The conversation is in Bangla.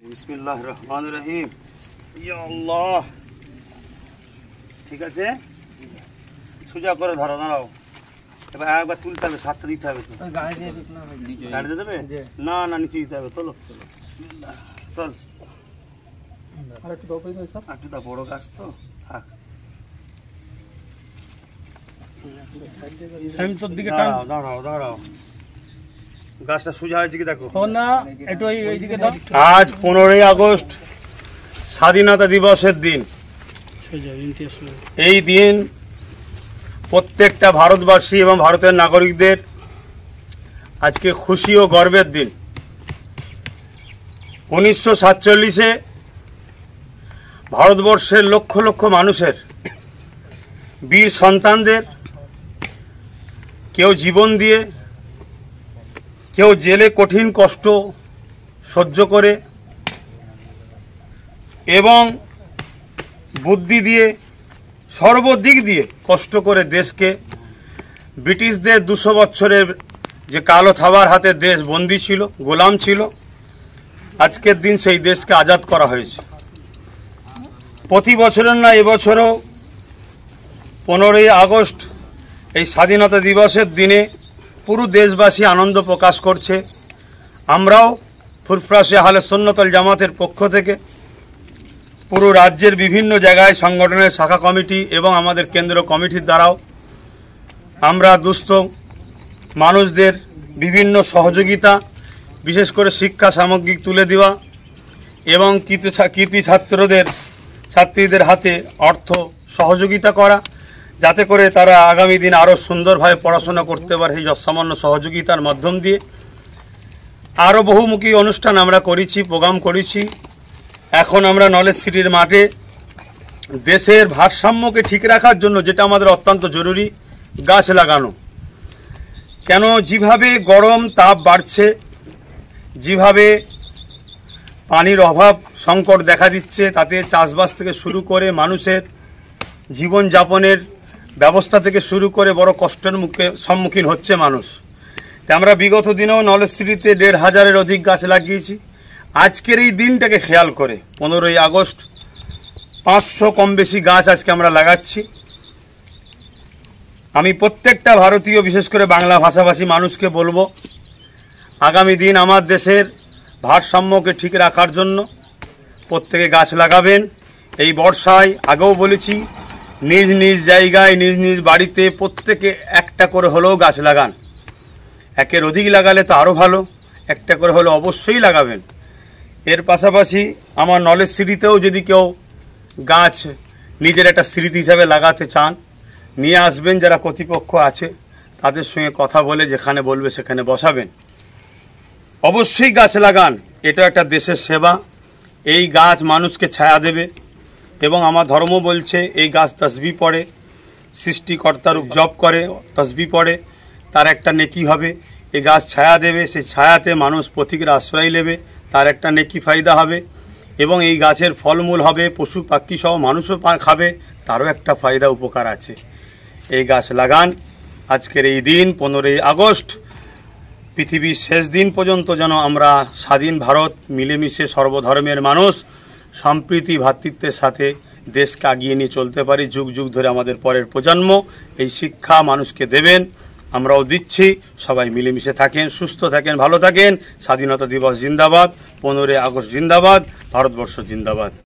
বিসমিল্লাহির রহমানির রহিম। ইয়া আল্লাহ, ঠিক আছে, সোজা করে ধরো, দাঁড়াও। এবার একবার তুলতে হবে, সাতটা দিতে হবে তো। গাড়ি দিয়ে দেবে? না না, নিচে দিতে হবে। তোলো, চল। একটু দা, বড় গাছ তো, থাক। দাঁড়াও দাঁড়াও দাঁড়াও, গাছটা সোজা হয়েছে কি দেখো। আজ 15ই আগস্ট স্বাধীনতা দিবসের দিন। এই দিন প্রত্যেকটা ভারতবাসী এবং ভারতের নাগরিকদের আজকে খুশি ও গর্বের দিন। 1947-এ ভারতবর্ষের লক্ষ লক্ষ মানুষের বীর সন্তানদের কেউ জীবন দিয়ে, কেউ জেলে কঠিন কষ্ট সহ্য করে এবং বুদ্ধি দিয়ে, সর্বদিক দিয়ে কষ্ট করে দেশকে ব্রিটিশদের 200 বছরের যে কালো থাবার হাতে দেশ বন্দী ছিল, গোলাম ছিল, আজকের দিন সেই দেশকে আজাদ করা হয়েছে। প্রতি বছরের না, এবছরও 15ই আগস্ট এই স্বাধীনতা দিবসের দিনে পুরো দেশবাসী আনন্দ প্রকাশ করছে। আমরাও ফুরফুরা আহলে সুন্নাত ওয়াল জামাতের পক্ষ থেকে পুরো রাজ্যের বিভিন্ন জায়গায় সংগঠনের শাখা কমিটি এবং আমাদের কেন্দ্র কমিটির দ্বারাও আমরা দুস্থ মানুষদের বিভিন্ন সহযোগিতা, বিশেষ করে শিক্ষা সামগ্রী তুলে দেওয়া এবং কৃতি ছাত্রীদের হাতে অর্থ সহযোগিতা করা, যাতে করে তারা আগামী দিন আরও সুন্দরভাবে পড়াশোনা করতে পারে, সেই সামান্য সহযোগিতার মাধ্যম দিয়ে। আরও বহুমুখী অনুষ্ঠান আমরা করেছি, প্রোগ্রাম করেছি। এখন আমরা নলেজ সিটির মাঠে দেশের ভারসাম্যকে ঠিক রাখার জন্য, যেটা আমাদের অত্যন্ত জরুরি, গাছ লাগানো। কেন, যেভাবে গরম তাপ বাড়ছে, যেভাবে পানির অভাব সংকট দেখা দিচ্ছে, তাতে চাষবাস থেকে শুরু করে মানুষের জীবনযাপনের ব্যবস্থা থেকে শুরু করে বড় কষ্টের সম্মুখীন হচ্ছে মানুষ। তাই আমরা বিগত দিনেও নলেজ সিটিতে 1500-এর অধিক গাছ লাগিয়েছি। আজকের এই দিনটাকে খেয়াল করে 15ই আগস্ট 500 কম বেশি গাছ আজকে আমরা লাগাচ্ছি। আমি প্রত্যেকটা ভারতীয়, বিশেষ করে বাংলা ভাষাভাষী মানুষকে বলবো, আগামী দিন আমার দেশের ভারসাম্যকে ঠিক রাখার জন্য প্রত্যেকে গাছ লাগাবেন। এই বর্ষায় আগেও বলেছি, নিজ নিজ জায়গায়, নিজ নিজ বাড়িতে প্রত্যেকে একটা করে হলেও গাছ লাগান। একের অধিক লাগালে তো আরও ভালো, একটা করে হলেও অবশ্যই লাগাবেন। এর পাশাপাশি আমার নলেজ সিটিতেও যদি কেউ গাছ নিজের একটা স্মৃতি হিসাবে লাগাতে চান, নিয়ে আসবেন। যারা কর্তৃপক্ষ আছে তাদের সঙ্গে কথা বলে যেখানে বলবে সেখানে বসাবেন। অবশ্যই গাছ লাগান, এটা একটা দেশের সেবা। এই গাছ মানুষকে ছায়া দেবে এবং আমার ধর্ম বলছে এই গাছ তসবিহ পড়ে, সৃষ্টিকর্তার জপ করে, তসবিহ পড়ে, তার একটা নেকি হবে। এই গাছ ছায়া দেবে, সেই ছায়াতে মানুষ পথিকের আশ্রয় নেবে, তার একটা নেকি ফায়দা হবে এবং এই গাছের ফলমূল হবে, পশু পাখি সহ মানুষও খাবে, তারও একটা ফায়দা উপকার আছে। এই গাছ লাগান। আজকের এই দিন 15ই আগস্ট পৃথিবীর শেষ দিন পর্যন্ত যেন আমরা স্বাধীন ভারত মিলেমিশে সর্বধর্মের মানুষ সম্প্রীতি ভ্রাতৃত্বের সাথে দেশকে আগিয়ে নিয়ে চলতে পারি। যুগ যুগ ধরে আমাদের পরের প্রজন্ম এই শিক্ষা মানুষকে দেবেন, আমরাও দিচ্ছি। সবাই মিলেমিশে থাকেন, সুস্থ থাকেন, ভালো থাকেন। স্বাধীনতা দিবস জিন্দাবাদ, 15ই আগস্ট জিন্দাবাদ, ভারতবর্ষ জিন্দাবাদ।